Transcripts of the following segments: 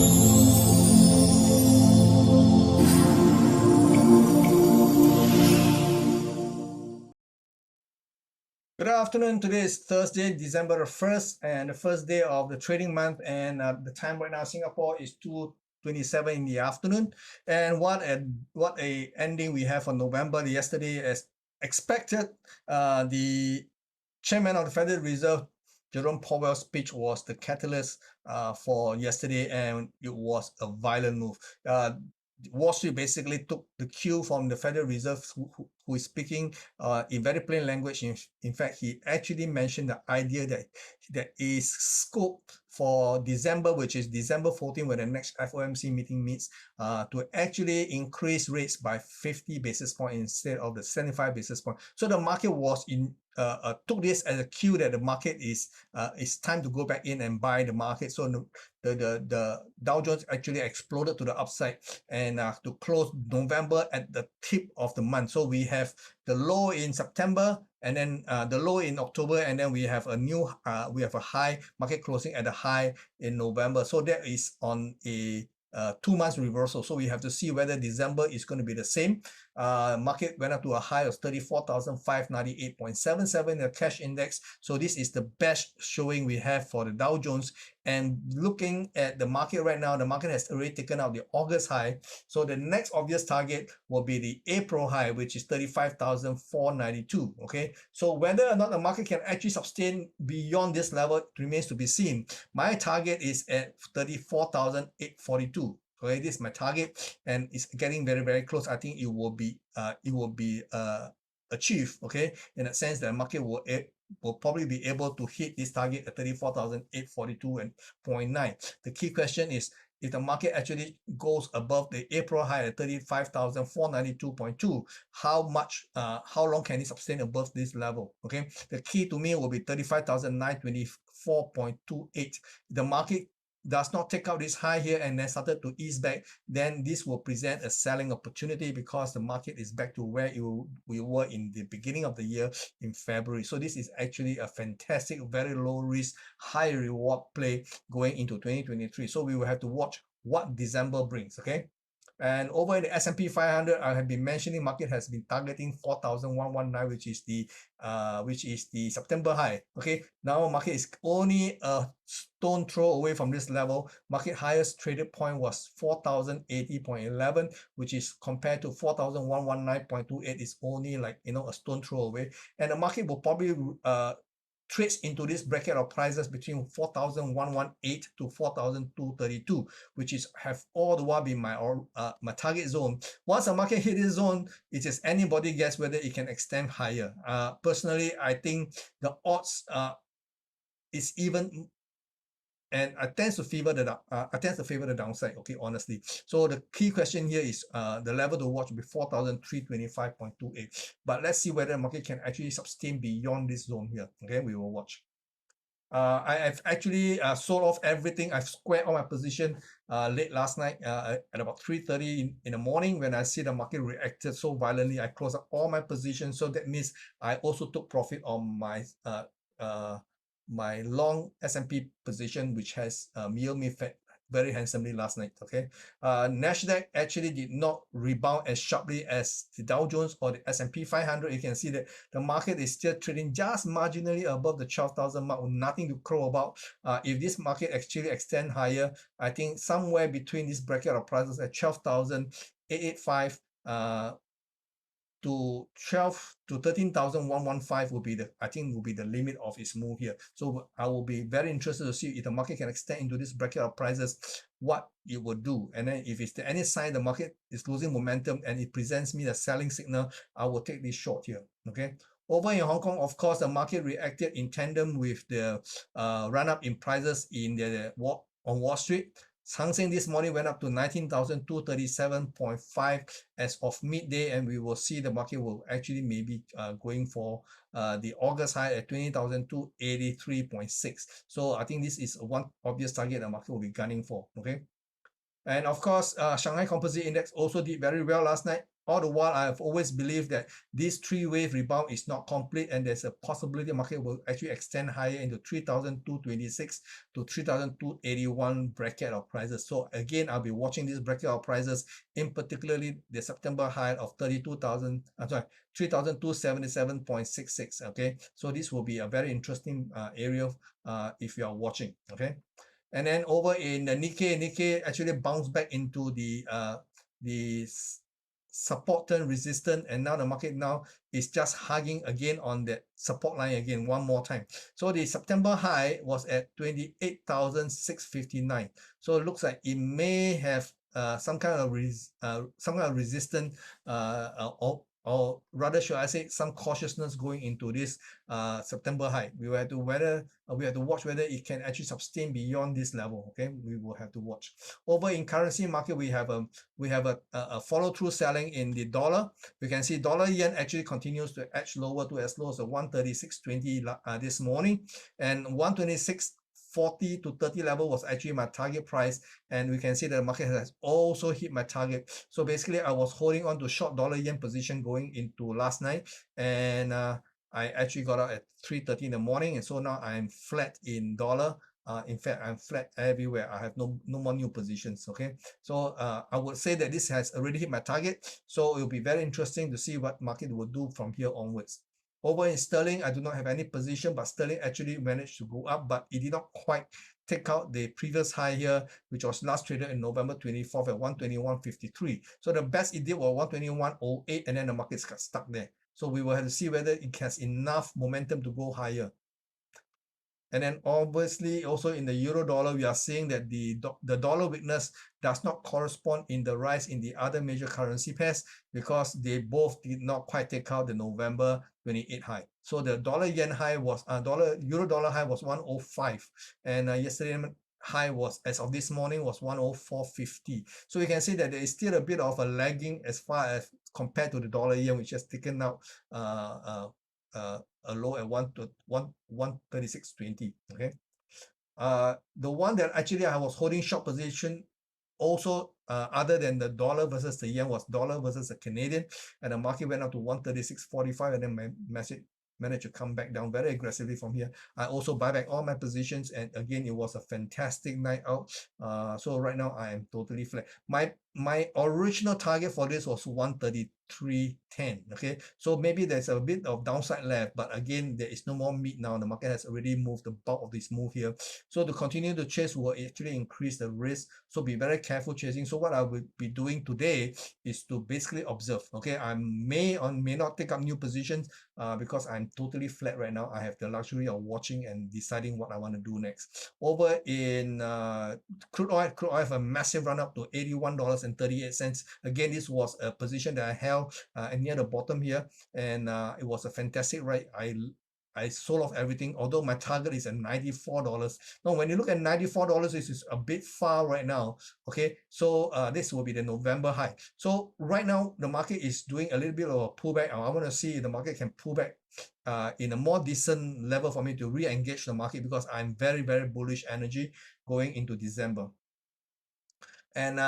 Good afternoon. Today is Thursday, December 1st, and the first day of the trading month. And the time right now, Singapore is 2:27 in the afternoon. And what a ending we have for November. Yesterday, as expected, the chairman of the Federal Reserve, Jerome Powell's speech was the catalyst for yesterday, and it was a violent move. Wall Street basically took the cue from the Federal Reserve, who is speaking in very plain language. In fact, he actually mentioned the idea that there is scope for December, which is December 14, when the next FOMC meeting meets, to actually increase rates by 50 basis points instead of the 75 basis points. So the market was took this as a cue that the market is time to go back in and buy the market. So the Dow Jones actually exploded to the upside, and to close November at the tip of the month. So we have the low in September, and then the low in October, and then we have a high market closing at the high in November. So that is on a 2 months reversal. So we have to see whether December is going to be the same. Market went up to a high of 34,598.77, the cash index. So this is the best showing we have for the Dow Jones. And looking at the market right now, the market has already taken out the August high. So the next obvious target will be the April high, which is 35,492. Okay, so whether or not the market can actually sustain beyond this level remains to be seen. My target is at 34,842. Okay, this is my target, and it's getting very, very close. I think it will be achieved. Okay, in that sense, the market will probably be able to hit this target at 34,842.9. The key question is, if the market actually goes above the April high at 35,492.2, how long can it sustain above this level? Okay, the key to me will be 35,924.28. The market does not take out this high here and then started to ease back, then this will present a selling opportunity, because the market is back to where we were in the beginning of the year in February. So this is actually a fantastic, very low risk, high reward play going into 2023. So we will have to watch what December brings. Okay, and over in the S&P 500, I have been mentioning market has been targeting 4,119, which is the September high. Okay, now market is only a stone throw away from this level. Market highest traded point was 4,080.11, which is compared to 4,119.28 is only like, a stone throw away. And the market will probably trades into this bracket of prices between 4,118 to 4,232, which is have all the while been my target zone. Once the market hit this zone, it is anybody guess whether it can extend higher. Personally, I think the odds is even, and I tend to favor the downside. Okay, honestly. So the key question here is the level to watch will be 4,325.28. But let's see whether the market can actually sustain beyond this zone here. Okay, we will watch. I have actually sold off everything. I've squared all my position late last night at about 3:30 in the morning. When I see the market reacted so violently, I closed up all my positions. So that means I also took profit on my my long S&P position, which has yield me very handsomely last night. Okay, Nasdaq actually did not rebound as sharply as the Dow Jones or the S&P 500. You can see that the market is still trading just marginally above the 12,000 mark, nothing to crow about. If this market actually extend higher, I think somewhere between this bracket of prices at 12,885 to 13,115 will be the limit of its move here. So I will be very interested to see if the market can extend into this bracket of prices, what it will do. And then if it's any sign the market is losing momentum and it presents me a selling signal, I will take this short here. Okay, over in Hong Kong, of course, the market reacted in tandem with the run up in prices on Wall Street. Hang Seng this morning went up to 19,237.5 as of midday, and we will see the market will actually maybe going for the August high at 20,283.6. So I think this is one obvious target the market will be gunning for. Okay, and of course, Shanghai Composite Index also did very well last night, all the while, I've always believed that this three-wave rebound is not complete, and there's a possibility the market will actually extend higher into 3,226 to 3,281 bracket of prices. So again, I'll be watching this bracket of prices, in particularly the September high of 3,277.66. Okay, so this will be a very interesting area if you are watching. Okay, and then over in the Nikkei actually bounced back into the support turn resistant, and now the market now is just hugging again on that support line again one more time. So the September high was at 28,659. So it looks like it may have some kind of resistance, or rather should I say some cautiousness going into this September high. We will have to watch whether it can actually sustain beyond this level. Okay, we will have to watch. Over in currency market, we have a follow through selling in the dollar. We can see dollar yen actually continues to edge lower to as low as 136.20 this morning, and 126.40 to 30 level was actually my target price, and we can see that the market has also hit my target. So basically I was holding on to short dollar yen position going into last night, and I actually got out at 3:30 in the morning, and so now I'm flat in dollar. In fact, I'm flat everywhere. I have no more new positions. Okay, so I would say that this has already hit my target, so it will be very interesting to see what market will do from here onwards. Over in sterling, I do not have any position, but sterling actually managed to go up, but it did not quite take out the previous high here, which was last traded in November 24th at 121.53. So the best it did was 121.08, and then the markets got stuck there. So we will have to see whether it has enough momentum to go higher. And then obviously also in the euro dollar, we are seeing that the dollar weakness does not correspond in the rise in the other major currency pairs, because they both did not quite take out the November 28 high. So the dollar yen high was euro dollar high was 105, and yesterday high was, as of this morning, was 104.50. So you can see that there is still a bit of a lagging as far as compared to the dollar yen, which has taken out a low at 136.20. Okay, the one that actually I was holding short position also, other than the dollar versus the yen, was dollar versus the Canadian, and the market went up to 136.45, and then my message managed to come back down very aggressively from here. I also buy back all my positions, and again it was a fantastic night out. So right now I am totally flat. My original target for this was 133.10. Okay, so maybe there's a bit of downside left, but again there is no more meat now. The market has already moved the bulk of this move here, so to continue to chase will actually increase the risk, so be very careful chasing. So what I will be doing today is to basically observe. Okay, I may or may not take up new positions because I'm totally flat right now. I have the luxury of watching and deciding what I want to do next. Over in crude oil have a massive run up to $81.38. Again, this was a position that I held near the bottom here, and it was a fantastic ride. I sold off everything, although my target is at $94. Now, when you look at $94, this is a bit far right now. Okay, so this will be the November high. So right now, the market is doing a little bit of a pullback. I want to see if the market can pull back in a more decent level for me to re-engage the market, because I'm very, very bullish energy going into December. And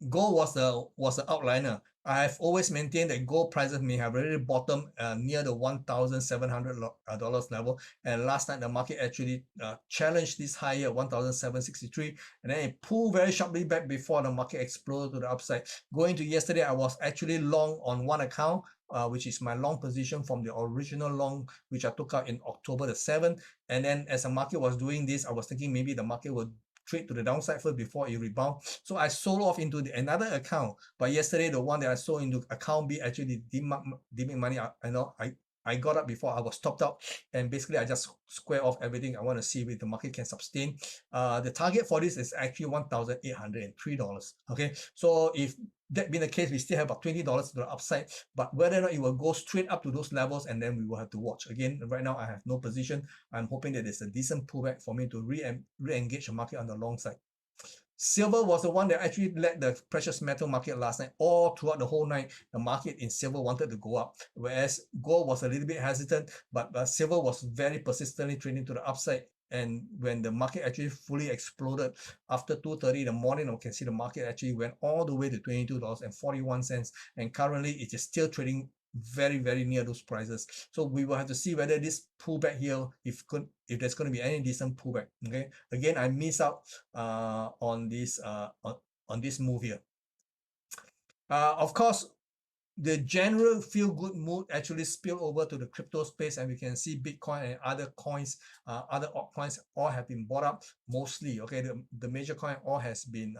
gold was the outliner. I have always maintained that gold prices may have already bottomed near the $1,700 level, and last night the market actually challenged this higher at 1,763, and then it pulled very sharply back before the market exploded to the upside. Going to yesterday, I was actually long on one account, which is my long position from the original long, which I took out in October the 7th. And then as the market was doing this, I was thinking maybe the market would trade to the downside first before it rebound. So I sold off into another account. But yesterday, the one that I sold into account B actually did make money. I got up before I was stopped out, and basically I just square off everything. I want to see if the market can sustain. The target for this is actually $1,803. Okay, so if that being the case, we still have about $20 to the upside, but whether or not it will go straight up to those levels, and then we will have to watch. Again, right now I have no position. I'm hoping that there's a decent pullback for me to re-engage the market on the long side. Silver was the one that actually led the precious metal market last night. All throughout the whole night, the market in silver wanted to go up, whereas gold was a little bit hesitant, but silver was very persistently trading to the upside. And when the market actually fully exploded after 2:30 in the morning, you can see the market actually went all the way to $22.41, and currently it is still trading very near those prices. So we will have to see whether this pullback here, if there's going to be any decent pullback. Okay, again, I miss out on this move here. Of course, the general feel-good mood actually spill over to the crypto space, and we can see Bitcoin and other coins, other altcoins, all have been bought up mostly. Okay, the major coin all has been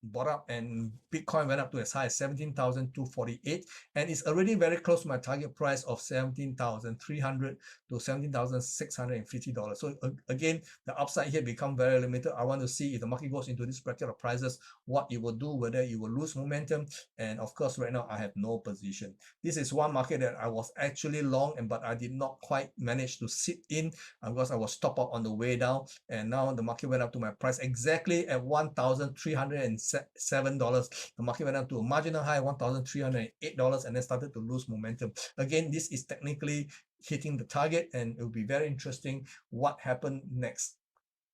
bought up, and Bitcoin went up to as high as 17,248, and it's already very close to my target price of $17,300 to $17,650. So again, the upside here become very limited. I want to see if the market goes into this bracket of prices, what it will do, whether it will lose momentum. And of course, right now I have no position. This is one market that I was actually long, but I did not quite manage to sit in because I was stopped out on the way down, and now the market went up to my price exactly at $1,307. The market went up to a marginal high $1,308 and then started to lose momentum. Again, this is technically hitting the target, and it will be very interesting what happened next.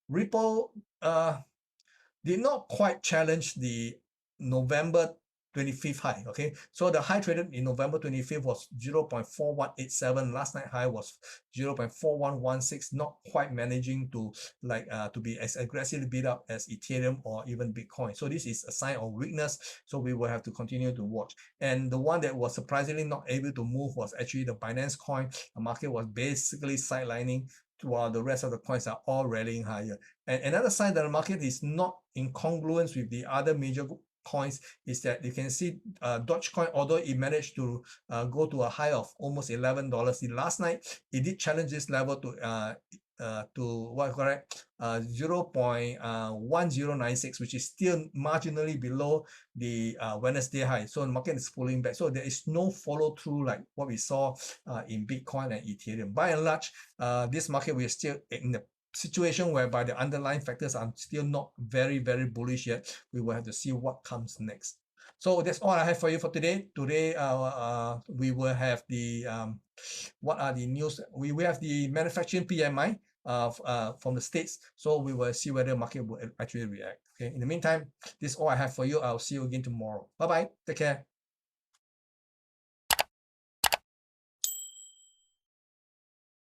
Ripple did not quite challenge the November 25th high. Okay, so the high traded in November 25th was 0.4187. Last night high was 0.4116, not quite managing to to be as aggressively beat up as Ethereum or even Bitcoin. So this is a sign of weakness, so we will have to continue to watch. And the one that was surprisingly not able to move was actually the Binance coin. The market was basically sidelining while the rest of the coins are all rallying higher. And another sign that the market is not in congruence with the other major coins is that you can see Dogecoin, although it managed to go to a high of almost $11 last night, it did challenge this level to 0.1096, which is still marginally below the Wednesday high. So the market is pulling back. So there is no follow through like what we saw in Bitcoin and Ethereum. By and large, this market we are still in the situation whereby the underlying factors are still not very bullish yet. We will have to see what comes next. So that's all I have for you for today. Today, we will have the what are the news? We have the manufacturing PMI from the States. So we will see whether the market will actually react. Okay. In the meantime, this is all I have for you. I'll see you again tomorrow. Bye bye. Take care.